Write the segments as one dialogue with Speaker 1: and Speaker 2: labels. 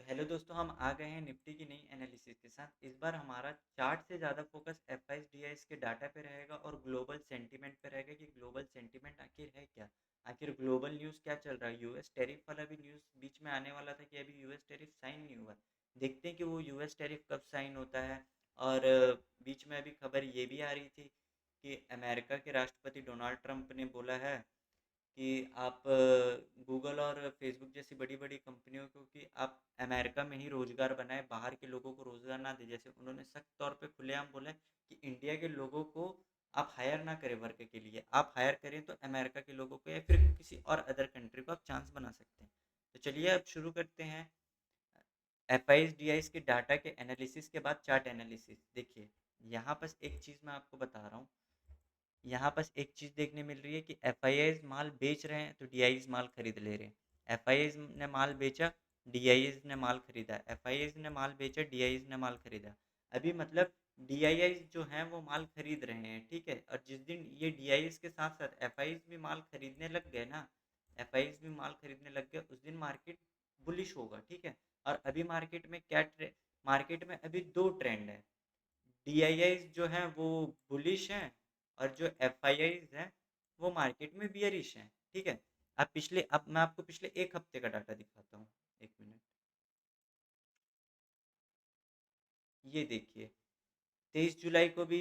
Speaker 1: Hello दोस्तों, हम आ गए हैं निफ्टी की नई एनालिसिस के साथ। इस बार हमारा चार्ट से ज़्यादा फोकस एफआईएस डीआईएस के डाटा पे रहेगा और ग्लोबल सेंटीमेंट पे रहेगा कि ग्लोबल सेंटीमेंट आखिर है क्या। आखिर ग्लोबल न्यूज़ क्या चल रहा है। यूएस टैरिफ वाला भी न्यूज़ बीच में आने वाला था कि अभी यूएस टैरिफ साइन नहीं हुआ। देखते हैं कि वो यूएस टैरिफ कब साइन होता है। और बीच में अभी खबर ये भी आ रही थी कि अमेरिका के राष्ट्रपति डोनाल्ड ट्रंप ने बोला है कि आप गूगल और फेसबुक जैसी बड़ी-बड़ी कंपनियों को कि आप अमेरिका में ही रोज़गार बनाएँ, बाहर के लोगों को रोज़गार ना दें। जैसे उन्होंने सख्त तौर पे खुलेआम बोला है कि इंडिया के लोगों को आप हायर ना करें वर्क के लिए। आप हायर करें तो अमेरिका के लोगों को या फिर किसी और अदर कंट्री को आप चांस बना सकते हैं। तो चलिए अब शुरू करते हैं एफआईएस, डीआईएस के डाटा के एनालिसिस के बाद चार्ट एनालिसिस। देखिए, यहाँ बस एक चीज़ मैं आपको बता रहा हूँ। यहाँ बस एक चीज़ देखने मिल रही है कि एफआईआईज़ माल बेच रहे हैं तो डीआईज़ माल खरीद ले रहे हैं। एफआईआईज़ ने माल बेचा, डीआईज़ ने माल खरीदा। एफआईआईज़ ने माल बेचा, डीआईज़ ने माल खरीदा। अभी मतलब डीआईआईज़ जो हैं वो माल खरीद रहे हैं, ठीक है? और जिस दिन ये डीआईज़ के साथ-साथ एफआईआईज़ भी माल खरीदने लग गए ना, एफआईआईज़ भी माल खरीदने लग गए, उस दिन मार्केट बुलिश होगा, ठीक है? और अभी मार्केट में अभी 2 ट्रेंड है। डीआईआईज़ जो हैं वो बुलिश हैं और जो एफआईआईज़ हैं वो मार्केट में बियरिश हैं, ठीक है? अब मैं आपको पिछले 1 हफ्ते का डाटा दिखाता हूँ, 1 मिनट। ये देखिए, 23 जुलाई को भी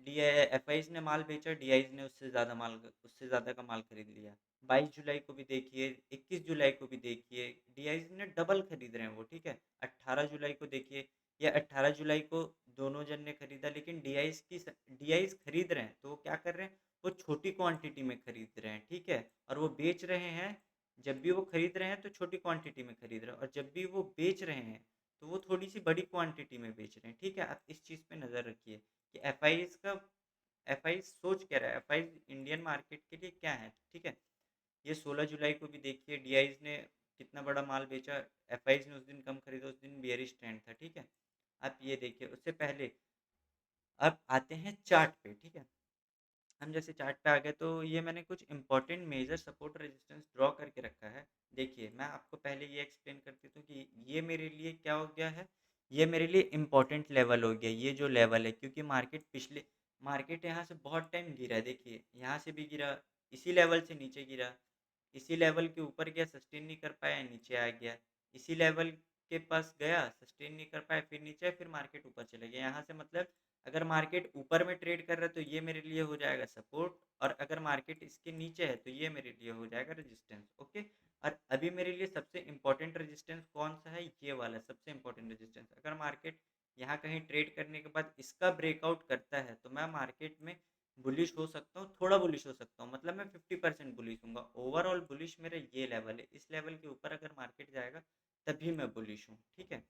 Speaker 1: डी एफआईज़ ने माल बेचा, डीआईज़ ने उससे ज़्यादा का माल खरीद लिया। 22 जुलाई को भी देखिए, 21 जुलाई को भी देखिए, डीआईज़ ने डबल खरीद रहे हैं वो, ठीक है? 18 जुलाई को देखिए, या 18 जुलाई को दोनों जन ने खरीदा, लेकिन डीआईज़ खरीद रहे हैं, तो वो क्या कर रहे हैं, वो छोटी क्वांटिटी में खरीद रहे हैं, ठीक है? और वो बेच रहे हैं, जब भी वो खरीद रहे हैं तो छोटी क्वांटिटी में खरीद रहे हैं, और जब भी वो बेच रहे हैं तो वो थोड़ी-सी बड़ी क्वांटिटी में बेच रहे हैं, ठीक है? आप इस चीज़ पे नज़र रखिए कि एफआईज़ सोच क्या रहा है, एफआईज़ इंडियन मार्केट के लिए क्या है, ठीक है? ये 16 जुलाई को भी देखिए डीआईज़ ने कितना बड़ा माल बेचा, एफआईज़ ने उस दिन कम खरीदा, उस दिन बेयरिश ट्रेंड था, ठीक है? आप ये देखिए, उससे पहले अब आते हैं चार्ट पे, ठीक है? हम जैसे चार्ट पे आ गए तो ये मैंने कुछ important major support resistance draw करके रखा है। देखिए, मैं आपको पहले ये एक्सप्लेन कर देता हूँ कि ये मेरे लिए क्या हो गया है, ये मेरे लिए इम्पोर्टेंट लेवल हो गया, ये जो लेवल है, क्योंकि मार्केट यहाँ से बहुत टाइम गिरा है। देखिए, यहाँ से भी गिरा, इसी लेवल से नीचे गिरा, इसी लेवल के ऊपर गया, सस्टेन नहीं कर पाया, नीचे आ गया। इसी लेवल के पास गया, सस्टेन नहीं कर पाया, फिर नीचे आया, फिर मार्केट ऊपर चले गया। यहाँ से मतलब अगर मार्केट ऊपर में ट्रेड कर रहा है तो ये मेरे लिए हो जाएगा सपोर्ट, और अगर मार्केट इसके नीचे है तो ये मेरे लिए हो जाएगा रेजिस्टेंस, ओके। और अभी मेरे लिए सबसे इम्पोर्टेंट रेजिस्टेंस कौन सा है, ये वाला सबसे इम्पोर्टेंट रेजिस्टेंस। अगर मार्केट यहाँ कहीं ट्रेड करने के बाद इसका ब्रेकआउट करता है तो मैं मार्केट में बुलिश हो सकता हूँ, थोड़ा बुलिश हो सकता हूँ, मतलब मैं 50% बुलिश हूँगा। ओवरऑल बुलिश मेरा ये लेवल है, इस लेवल के ऊपर अगर मार्केट जाएगा तभी मैं बुलिश हूँ, ठीक है।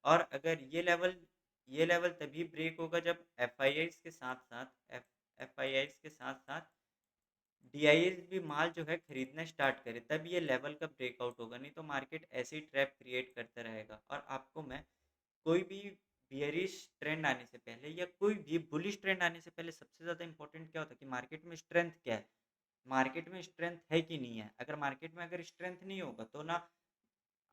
Speaker 1: और अगर ये लेवल तभी ब्रेक होगा जब एफआईआईज़ के साथ-साथ डीआईएस भी माल जो है खरीदना स्टार्ट करे, तब ये लेवल का ब्रेकआउट होगा, नहीं तो मार्केट ऐसे ही ट्रैप क्रिएट करता रहेगा। और आपको मैं कोई भी बियरिश ट्रेंड आने से पहले या कोई भी बुलिश ट्रेंड आने से पहले सबसे ज़्यादा इम्पोर्टेंट क्या होता है कि मार्केट में स्ट्रेंथ क्या है? मार्केट में स्ट्रेंथ है कि नहीं है? अगर स्ट्रेंथ नहीं होगा तो ना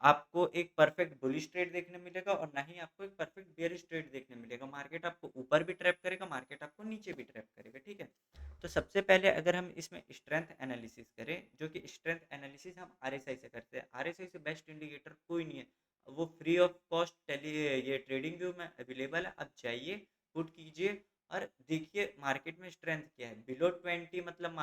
Speaker 1: आपको एक परफेक्ट बुलिश ट्रेड देखने मिलेगा और ना ही आपको एक परफेक्ट बेयरिश ट्रेड देखने मिलेगा। मार्केट आपको ऊपर भी ट्रैप करेगा, मार्केट आपको नीचे भी ट्रैप करेगा, ठीक है? तो सबसे पहले अगर हम इसमें स्ट्रेंथ एनालिसिस करें, जो कि स्ट्रेंथ एनालिसिस हम आरएसआई से करते हैं। आरएसआई से बेस्ट इंडिकेटर कोई नहीं है। वो फ्री ऑफ कॉस्ट ये ट्रेडिंग व्यू में अवेलेबल है। आप जाइए, पुट कीजिए और देखिए मार्केट में स्ट्रेंथ क्या है। बिलो 20 मतलब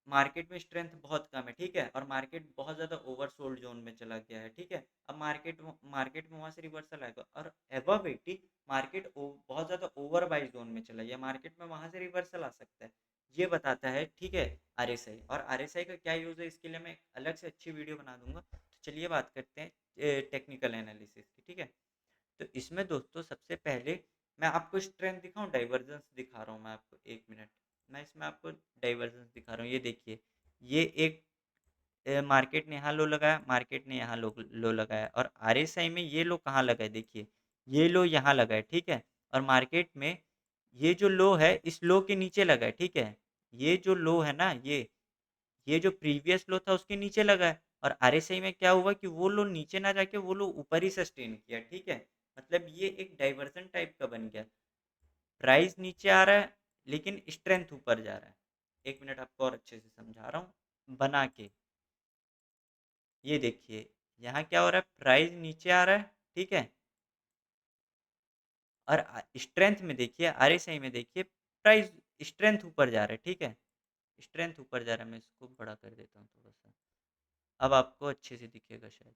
Speaker 1: मार्केट में स्ट्रेंथ बहुत कम है, ठीक है? और मार्केट बहुत ज़्यादा ओवरसोल्ड ज़ोन में चला गया है, ठीक है? अब मार्केट में वहाँ से रिवर्सल आएगा, और अबव 80 मार्केट बहुत ज़्यादा ओवर बाई ज़ोन में चला गया, मार्केट में वहाँ से रिवर्सल आ सकता है। ये बताता है, ठीक है, आरएसआई। और आरएसआई का क्या यूज़ है इसके लिए मैं एक अलग से अच्छी वीडियो बना दूँगा। तो चलिए बात करते हैं टेक्निकल एनालिसिस की, ठीक है? तो इसमें दोस्तों सबसे पहले मैं आपको स्ट्रेंथ दिखाऊँ, डाइवर्जेंस दिखा रहा हूँ मैं आपको, 1 मिनट। मैं इसमें आपको डाइवर्जेंस दिखा रहा हूँ, ये देखिए। ये एक मार्केट ने यहाँ लो लगाया, मार्केट ने यहाँ लो लो लगाया, और आरएसआई में ये लो कहाँ लगा है देखिए, ये लो यहाँ लगा है, ठीक है? और मार्केट में ये जो लो है, इस लो के नीचे लगा है, ठीक है? ये जो लो है ना, ये जो प्रीवियस लो था उसके नीचे लगा है, और आरएसआई में क्या हुआ कि वो लो नीचे ना जाके वो लो ऊपर ही सस्टेन किया, ठीक है? मतलब ये एक डाइवर्जन टाइप का बन गया। प्राइस नीचे आ रहा है लेकिन स्ट्रेंथ ऊपर जा रहा है। एक मिनट आपको और अच्छे से समझा रहा हूँ बना के। ये देखिए यहाँ क्या हो रहा है, प्राइस नीचे आ रहा है, ठीक है? और स्ट्रेंथ में देखिए, आरएसआई में देखिए प्राइस स्ट्रेंथ ऊपर जा रहा है, ठीक है? स्ट्रेंथ ऊपर जा रहा है। मैं इसको बड़ा कर देता हूँ थोड़ा सा, अब आपको अच्छे से दिखेगा शायद।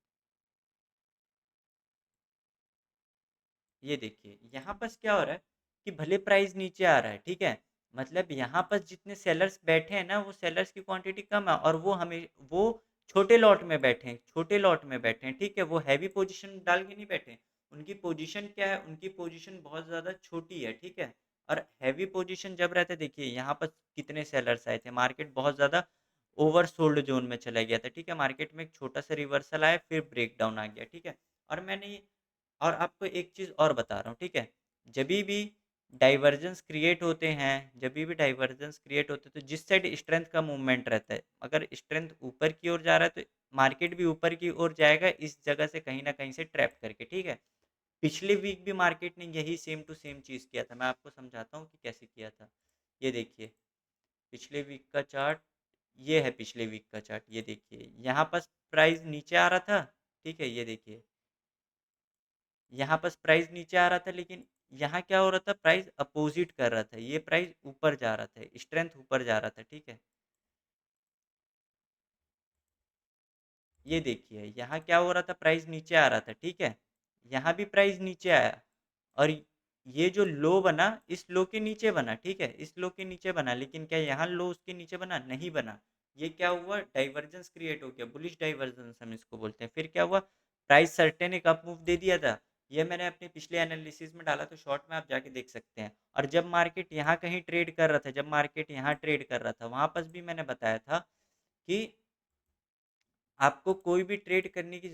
Speaker 1: ये देखिए यहाँ पर क्या हो रहा है कि भले प्राइस नीचे आ रहा है, ठीक है? मतलब यहाँ पर जितने सेलर्स बैठे हैं ना, वो सेलर्स की क्वांटिटी कम है और वो छोटे लॉट में बैठे हैं, छोटे लॉट में बैठे हैं, ठीक है? वो हैवी पोजीशन डाल के नहीं बैठे हैं। उनकी पोजीशन क्या है, उनकी पोजीशन बहुत ज़्यादा छोटी है, ठीक है? और हैवी पोजीशन जब रहता है, देखिए यहाँ पर कितने सेलर्स आए थे, मार्केट बहुत ज़्यादा ओवर सोल्ड जोन में चला गया था, ठीक है? मार्केट में एक छोटा सा रिवर्सल आया, फिर ब्रेकडाउन आ गया, ठीक है? और मैंने और आपको एक चीज़ और बता रहा हूँ, ठीक है? जभी भी डाइवर्जेंस क्रिएट होते हैं, जभी भी डाइवर्जेंस क्रिएट होते हैं, तो जिस साइड स्ट्रेंथ का मूवमेंट रहता है, अगर स्ट्रेंथ ऊपर की ओर जा रहा है, तो मार्केट भी ऊपर की ओर जाएगा इस जगह से कहीं न कहीं से ट्रैप करके, ठीक है? पिछले वीक भी मार्केट ने यही सेम टू सेम चीज़ किया था। मैं आपको समझाता हूँ कि कैसे किया था। ये देखिए, पिछले वीक का चार्ट, ये है पिछले वीक का चार्ट, ये देखिए। यहाँ पर प्राइस नीचे आ रहा था, ठीक है? ये देखिए। यहाँ बस प्राइस नीचे आ रहा था लेकिन यहाँ क्या हो रहा था, प्राइस अपोजिट कर रहा था, ये प्राइस ऊपर जा रहा था, स्ट्रेंथ ऊपर जा रहा था, ठीक है? ये देखिए यहाँ क्या हो रहा था, प्राइस नीचे आ रहा था, ठीक है? यहाँ भी प्राइस नीचे आया और ये जो लो बना, इस लो के नीचे बना, ठीक है? इस लो के नीचे बना, लेकिन क्या यहाँ लो उसके नीचे बना? नहीं बना। ये क्या हुआ, डाइवर्जेंस क्रिएट हो गया, बुलिश डाइवर्जेंस हम इसको बोलते हैं। फिर क्या हुआ, प्राइस सर्टेन एक अप मूव दे दिया था। ये मैंने अपने पिछले एनालिसिस में डाला, तो शॉर्ट में आप जाके देख सकते हैं। और जब मार्केट यहाँ कहीं ट्रेड कर रहा था, जब मार्केट यहाँ ट्रेड कर रहा था, वहाँ पर भी मैंने बताया था कि आपको कोई भी ट्रेड करने की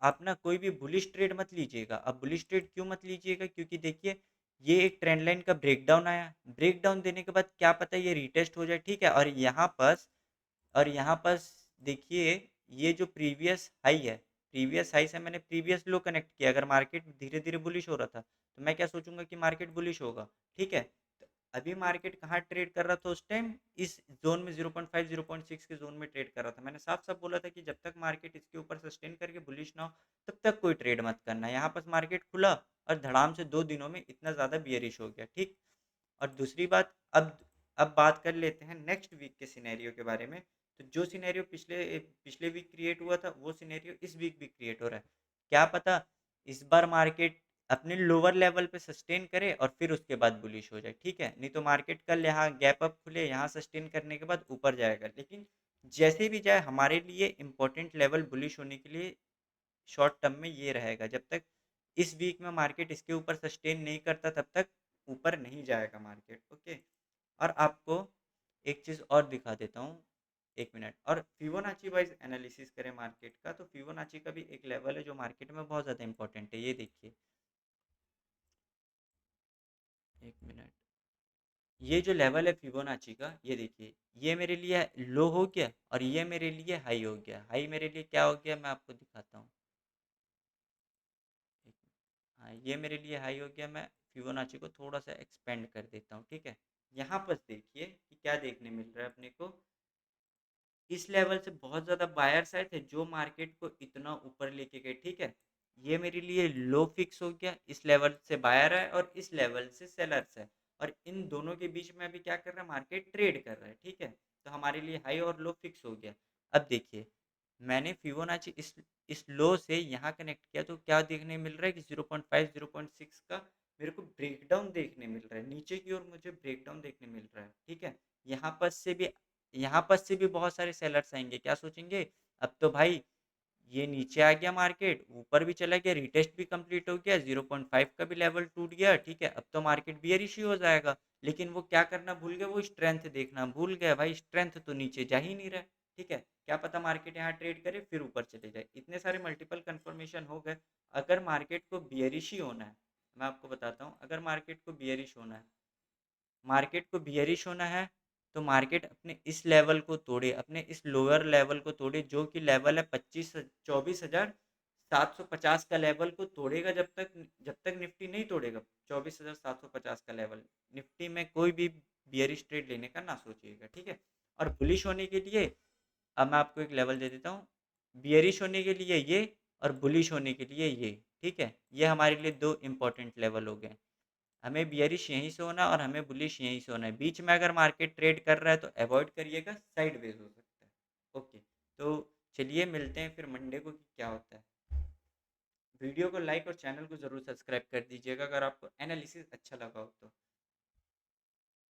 Speaker 1: आप ना कोई भी बुलिश ट्रेड मत लीजिएगा। अब बुलिश ट्रेड क्यों मत लीजिएगा? क्योंकि देखिए ये एक ट्रेंड लाइन का ब्रेकडाउन आया, ब्रेकडाउन देने के बाद क्या पता ये रीटेस्ट हो जाए, ठीक है? और यहाँ पर देखिए ये जो प्रीवियस हाई है, प्रीवियस हाई से मैंने प्रीवियस लो कनेक्ट किया। अगर मार्केट धीरे-धीरे बुलिश हो रहा था, तो मैं क्या सोचूँगा कि मार्केट बुलिश होगा, ठीक है? तो अभी मार्केट कहाँ ट्रेड कर रहा था उस टाइम? इस ज़ोन में 0.5 0.6 के ज़ोन में ट्रेड कर रहा था। मैंने साफ-साफ बोला था कि जब तक मार्केट इसके ऊपर सस्टेन करके बुलिश ना हो, तब तक कोई ट्रेड मत करना। यहाँ पर मार्केट खुला और धड़ाम से 2 दिनों में इतना ज़्यादा बियरिश हो गया, ठीक? और दूसरी बात, अब बात कर लेते हैं नेक्स्ट वीक के सिनेरियो के बारे में। तो जो सिनेरियो पिछले पिछले वीक क्रिएट हुआ था, वो सिनेरियो इस वीक भी क्रिएट हो रहा है। क्या पता इस बार मार्केट अपने लोअर लेवल पे सस्टेन करे और फिर उसके बाद बुलिश हो जाए, ठीक है? नहीं तो मार्केट कल यहाँ गैप अप खुले, यहाँ सस्टेन करने के बाद ऊपर जाएगा। लेकिन जैसे भी जाए, हमारे लिए इम्पोर्टेंट लेवल बुलिश होने के लिए शॉर्ट टर्म में ये रहेगा। जब तक इस वीक में मार्केट इसके ऊपर सस्टेन नहीं करता, तब तक ऊपर नहीं जाएगा मार्केट, ओके? और आपको एक चीज़ और दिखा देता हूँ, 1 मिनट। और फिबोनाची वाइज़ एनालिसिस करें मार्केट का, तो फिबोनाची का भी एक लेवल है जो मार्केट में बहुत ज़्यादा इम्पोर्टेंट है। ये देखिए, 1 मिनट। ये जो लेवल है फिबोनाची का, ये देखिए, ये मेरे लिए लो हो गया और ये मेरे लिए हाई हो गया। हाई मेरे लिए क्या हो गया, मैं आपको दिखाता हूँ। हाँ, ये मेरे लिए हाई हो गया। मैं फिबोनाची को थोड़ा-सा एक्सपेंड कर देता हूँ, ठीक है? यहाँ पर देखिए कि क्या देखने मिल रहा है अपने को। इस लेवल से बहुत ज़्यादा बायर्स आए थे जो मार्केट को इतना ऊपर लेके गए, ठीक है? ये मेरे लिए लो फिक्स हो गया, इस लेवल से बायर है और इस लेवल से सेलर्स है। और इन दोनों के बीच में अभी क्या कर रहा है, मार्केट ट्रेड कर रहा है, ठीक है? तो हमारे लिए हाई और लो फिक्स हो गया। अब देखिए, मैंने फिबोनाची इस लो से यहाँ कनेक्ट किया, तो क्या देखने मिल रहा है कि 0.5 0.6 का मेरे को ब्रेकडाउन देखने मिल रहा है। नीचे की ओर मुझे ब्रेकडाउन देखने मिल रहा है, ठीक है? यहाँ पर से भी यहाँ पर से भी बहुत सारे सेलर्स आएँगे, क्या सोचेंगे, अब तो भाई ये नीचे आ गया मार्केट, ऊपर भी चला गया, रीटेस्ट भी कंप्लीट हो गया, 0.5 का भी लेवल टूट गया, ठीक है? अब तो मार्केट बियरिश ही हो जाएगा। लेकिन वो क्या करना भूल गया, वो स्ट्रेंथ देखना भूल गया। भाई स्ट्रेंथ तो नीचे जा ही नहीं रहा है, ठीक है? क्या पता मार्केट यहाँ ट्रेड करे फिर ऊपर चले जाए। इतने सारे मल्टीपल कन्फर्मेशन हो गए। अगर मार्केट को बियरिश ही होना है, मैं आपको बताता हूँ, अगर मार्केट को बियरिश होना है, मार्केट को बियरिश होना है तो मार्केट अपने इस लेवल को तोड़े, अपने इस लोअर लेवल को तोड़े, जो कि लेवल है 24,750 का लेवल को तोड़ेगा। जब तक निफ्टी नहीं तोड़ेगा 24,750 का लेवल, निफ्टी में कोई भी बियरिश ट्रेड लेने का ना सोचिएगा, ठीक है। और बुलिश होने के लिए अब मैं आपको एक लेवल दे देता हूँ, बियरिश होने के लिए ये और बुलिश होने के लिए ये, ठीक है। ये हमारे लिए दो इंपॉर्टेंट लेवल हो गए। हमें बियरिश यहीं से होना है और हमें बुलिश यहीं से होना है। बीच में अगर मार्केट ट्रेड कर रहा है तो अवॉइड करिएगा, साइडवेज हो सकता है। ओके, तो चलिए मिलते हैं फिर मंडे को कि क्या होता है। वीडियो को लाइक और चैनल को ज़रूर सब्सक्राइब कर दीजिएगा अगर आपको एनालिसिस अच्छा लगा हो तो।